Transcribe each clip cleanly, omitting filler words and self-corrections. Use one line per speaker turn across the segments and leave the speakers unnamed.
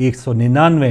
199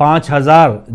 5000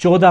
14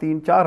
3-4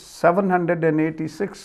786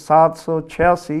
786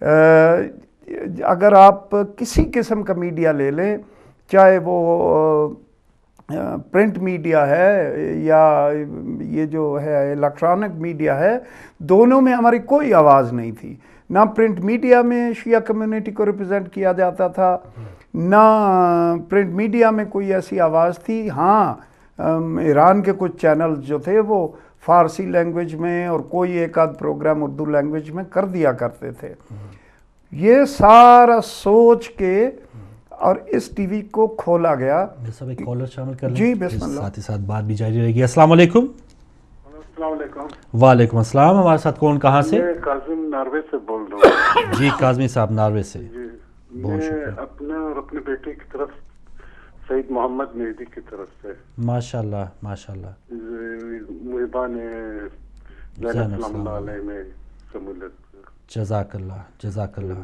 اگر آپ کسی قسم کا میڈیا لے لیں، چاہے وہ پرنٹ میڈیا ہے یا یہ جو ہے الیکٹرانک میڈیا ہے، دونوں میں ہماری کوئی آواز نہیں تھی. نہ پرنٹ میڈیا میں شیعہ کمیونٹی کو ریپرزینٹ کیا جاتا تھا، نہ پرنٹ میڈیا میں کوئی ایسی آواز تھی. ہاں ایران کے کچھ چینل جو تھے وہ فارسی لینگویج میں اور کوئی ایک آدھ پروگرام اردو لینگویج میں کر دیا کرتے تھے. یہ سارا سوچ کے اور اس ٹی وی کو کھولا گیا.
سب ایک کالر شامل کر لیں.
جی بسم اللہ.
ساتھ ہی ساتھ بات بھی جاری رہے گی. السلام علیکم.
السلام علیکم.
وعلیکم السلام. ہمارے ساتھ کون کہاں سے؟
میں کاظم ناروے سے بول رہا ہوں.
جی کاظمی صاحب ناروے سے.
جی میں اپنے اور اپنے بیٹے کی طرف سعید محمد مہدی کی طرف سے
ماشاء اللہ ماشاء اللہ
محبان زینب سلام اللہ علیہ میں شمولیت.
جزاک اللہ جزاک اللہ.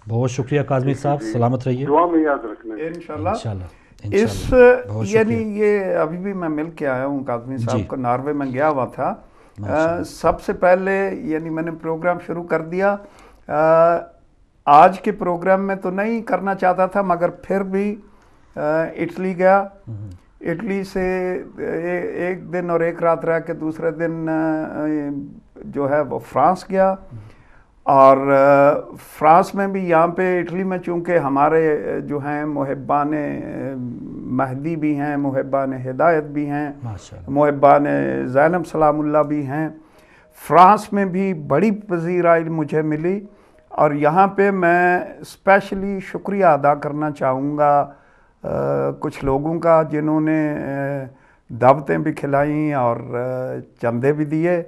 بہت شکریہ کاظمی صاحب. سلامت رہیے.
دعا میں یاد رکھنا
انشاءاللہ.
انشاءاللہ.
اس یعنی یہ ابھی بھی میں مل کے آیا ہوں کاظمی صاحب کو. ناروے میں گیا ہوا تھا. سب سے پہلے یعنی میں نے پروگرام شروع کر دیا. آج کے پروگرام میں تو نہیں کرنا چاہتا تھا، مگر پھر بھی اٹلی گیا. اٹلی سے ایک دن اور ایک رات رہ کے دوسرے دن جو ہے وہ فرانس گیا. اور فرانس میں بھی یہاں پہ اٹلی میں چونکہ ہمارے جو ہیں محبان مہدی بھی ہیں، محبان ہدایت بھی ہیں، محبان زینب سلام اللہ بھی ہیں. فرانس میں بھی بڑی پذیرائی مجھے ملی. اور یہاں پہ میں اسپیشلی شکریہ ادا کرنا چاہوں گا کچھ لوگوں کا جنہوں نے دعوتیں بھی کھلائیں اور چندے بھی دیے.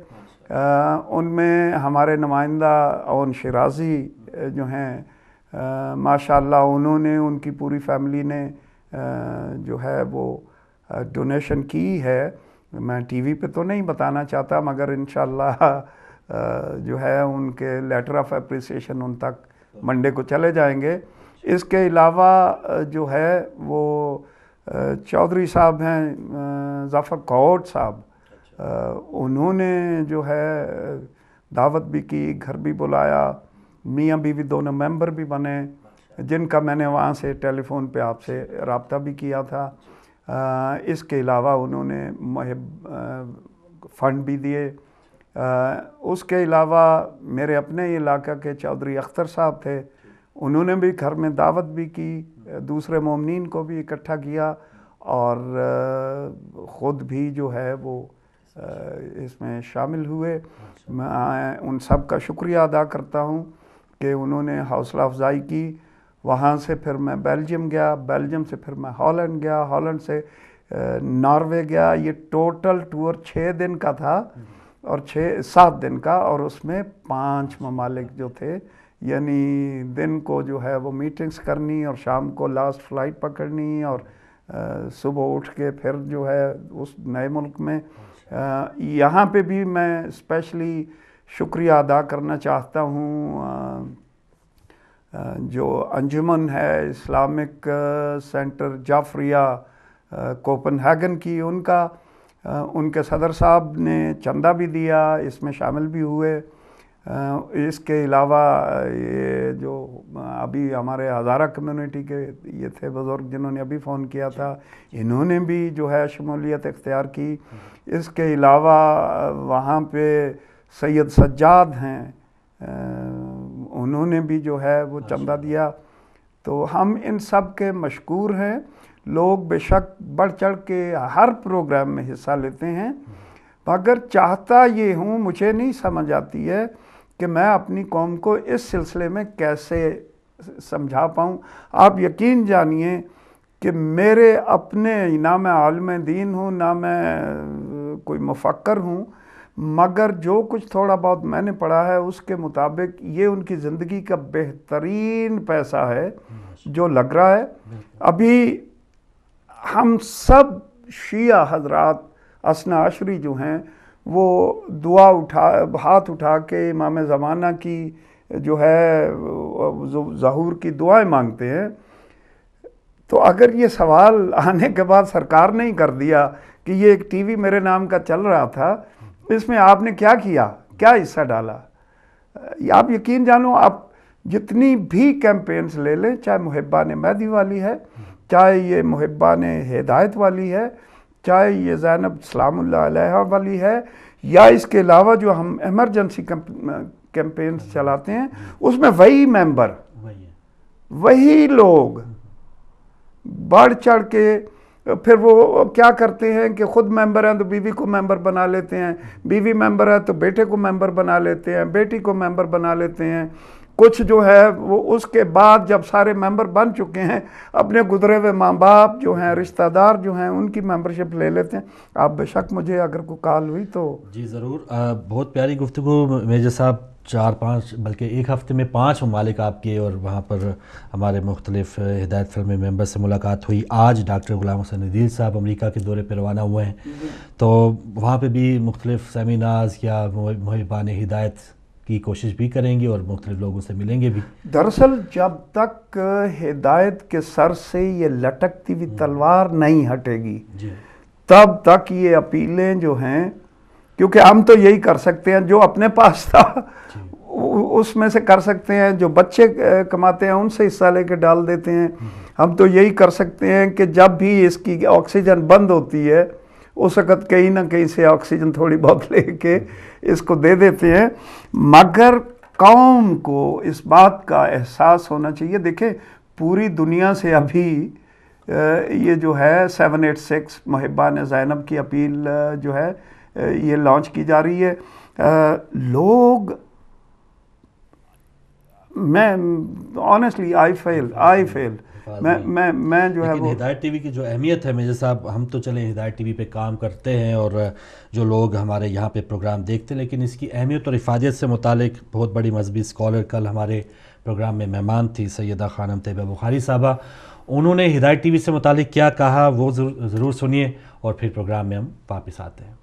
ان میں ہمارے نمائندہ اون شیرازی جو ہیں ماشاءاللہ، انہوں نے، ان کی پوری فیملی نے جو ہے وہ ڈونیشن کی ہے. میں ٹی وی پہ تو نہیں بتانا چاہتا، مگر انشاءاللہ جو ہے ان کے لیٹر آف اپریسیشن ان تک منڈے کو چلے جائیں گے. اس کے علاوہ جو ہے وہ چودھری صاحب ہیں ظفر کوٹ صاحب، انہوں نے جو ہے دعوت بھی کی، گھر بھی بلایا. میاں بیوی دونوں ممبر بھی بنے، جن کا میں نے وہاں سے ٹیلی فون پہ آپ سے رابطہ بھی کیا تھا. اس کے علاوہ انہوں نے فنڈ بھی دیے. اس کے علاوہ میرے اپنے علاقہ کے چودھری اختر صاحب تھے، انہوں نے بھی گھر میں دعوت بھی کی، دوسرے مومنین کو بھی اکٹھا کیا اور خود بھی جو ہے وہ اس میں شامل ہوئے. میں ان سب کا شکریہ ادا کرتا ہوں کہ انہوں نے حوصلہ افزائی کی. وہاں سے پھر میں بیلجیم گیا، بیلجیم سے پھر میں ہالینڈ گیا، ہالینڈ سے ناروے گیا. یہ ٹوٹل ٹور 6 دن کا تھا اور 7 دن کا، اور اس میں 5 ممالک جو تھے، یعنی دن کو جو ہے وہ میٹنگز کرنی اور شام کو لاسٹ فلائٹ پکڑنی اور صبح اٹھ کے پھر جو ہے اس نئے ملک میں. یہاں پہ بھی میں اسپیشلی شکریہ ادا کرنا چاہتا ہوں جو انجمن ہے اسلامک سینٹر جعفریہ کوپن ہیگن کی، ان کے صدر صاحب نے چندہ بھی دیا، اس میں شامل بھی ہوئے. اس کے علاوہ یہ جو ابھی ہمارے ہزارہ کمیونٹی کے یہ تھے بزرگ جنہوں نے ابھی فون کیا تھا، انہوں نے بھی جو ہے شمولیت اختیار کی. اس کے علاوہ وہاں پہ سید سجاد ہیں، انہوں نے بھی جو ہے وہ چندہ دیا. تو ہم ان سب کے مشکور ہیں. لوگ بے شک بڑھ چڑھ کے ہر پروگرام میں حصہ لیتے ہیں، مگر چاہتا یہ ہوں، مجھے نہیں سمجھ آتی ہے کہ میں اپنی قوم کو اس سلسلے میں کیسے سمجھا پاؤں. آپ یقین جانیے کہ میرے اپنے، نہ میں عالم دین ہوں نہ میں کوئی مفکر ہوں، مگر جو کچھ تھوڑا بہت میں نے پڑھا ہے اس کے مطابق یہ ان کی زندگی کا بہترین پیسہ ہے جو لگ رہا ہے. ابھی ہم سب شیعہ حضرات اثنا عشری جو ہیں وہ دعا ہاتھ اٹھا کے امام زمانہ کی جو ہے ظہور کی دعائیں مانگتے ہیں. تو اگر یہ سوال آنے کے بعد سرکار نے ہی کر دیا کہ یہ ایک ٹی وی میرے نام کا چل رہا تھا، اس میں آپ نے کیا کیا، کیا حصہ ڈالا، آپ یقین جانو. آپ جتنی بھی کیمپینز لے لیں، چاہے محبان مہدی والی ہے، چاہے یہ محبان ہدایت والی ہے، چاہے یہ زینب سلام اللہ علیہ والی ہے، یا اس کے علاوہ جو ہم ایمرجنسی کیمپینز چلاتے ہیں، اس میں وہی ممبر، وہی لوگ بڑھ چڑھ کے پھر وہ کیا کرتے ہیں کہ خود ممبر ہیں تو بیوی کو ممبر بنا لیتے ہیں، بیوی ممبر ہے تو بیٹے کو ممبر بنا لیتے ہیں، بیٹی کو ممبر بنا لیتے ہیں، کچھ جو ہے وہ اس کے بعد جب سارے ممبر بن چکے ہیں اپنے گزرے ہوئے ماں باپ جو ہیں، رشتہ دار جو ہیں، ان کی ممبرشپ لے لیتے ہیں۔ آپ بے شک مجھے اگر کوئی کال ہوئی تو
جی ضرور، بہت پیاری گفتگو میجر صاحب، 4-5 بلکہ ایک ہفتے میں 5 ممالک آپ کے، اور وہاں پر ہمارے مختلف ہدایت فلم ممبر سے ملاقات ہوئی۔ آج ڈاکٹر غلام حسین عدیل صاحب امریکہ کے دورے پہ روانہ ہوئے ہیں، تو وہاں پہ بھی مختلف سیمینارز یا محبان ہدایت کی کوشش بھی کریں گے اور مختلف لوگوں سے ملیں گے بھی۔
دراصل جب تک ہدایت کے سر سے یہ لٹکتی ہوئی تلوار نہیں ہٹے گی تب تک یہ اپیلیں جو ہیں، کیونکہ ہم تو یہی کر سکتے ہیں جو اپنے پاس تھا اس میں سے کر سکتے ہیں، جو بچے کماتے ہیں ان سے حصہ لے کے ڈال دیتے ہیں، ہم تو یہی کر سکتے ہیں کہ جب بھی اس کی آکسیجن بند ہوتی ہے اس وقت کہیں نہ کہیں سے آکسیجن تھوڑی بہت لے کے اس کو دے دیتے ہیں، مگر قوم کو اس بات کا احساس ہونا چاہیے۔ دیکھیں پوری دنیا سے ابھی یہ جو ہے 786 محبان زینب کی اپیل جو ہے یہ لانچ کی جا رہی ہے۔ لوگ، میں آنیسٹلی آئی فیل میں جو ہے
لیکن ہدایت ٹی وی کی جو اہمیت ہے میجر صاحب، ہم تو چلیں ہدایت ٹی وی پہ کام کرتے ہیں اور جو لوگ ہمارے یہاں پہ پروگرام دیکھتے ہیں، لیکن اس کی اہمیت اور افادیت سے متعلق بہت بڑی مذہبی اسکالر کل ہمارے پروگرام میں مہمان تھی سیدہ خانم طیبہ بخاری صاحبہ، انہوں نے ہدایت ٹی وی سے متعلق کیا کہا وہ ضرور سنیے اور پھر پروگرام میں ہم واپس آتے ہیں۔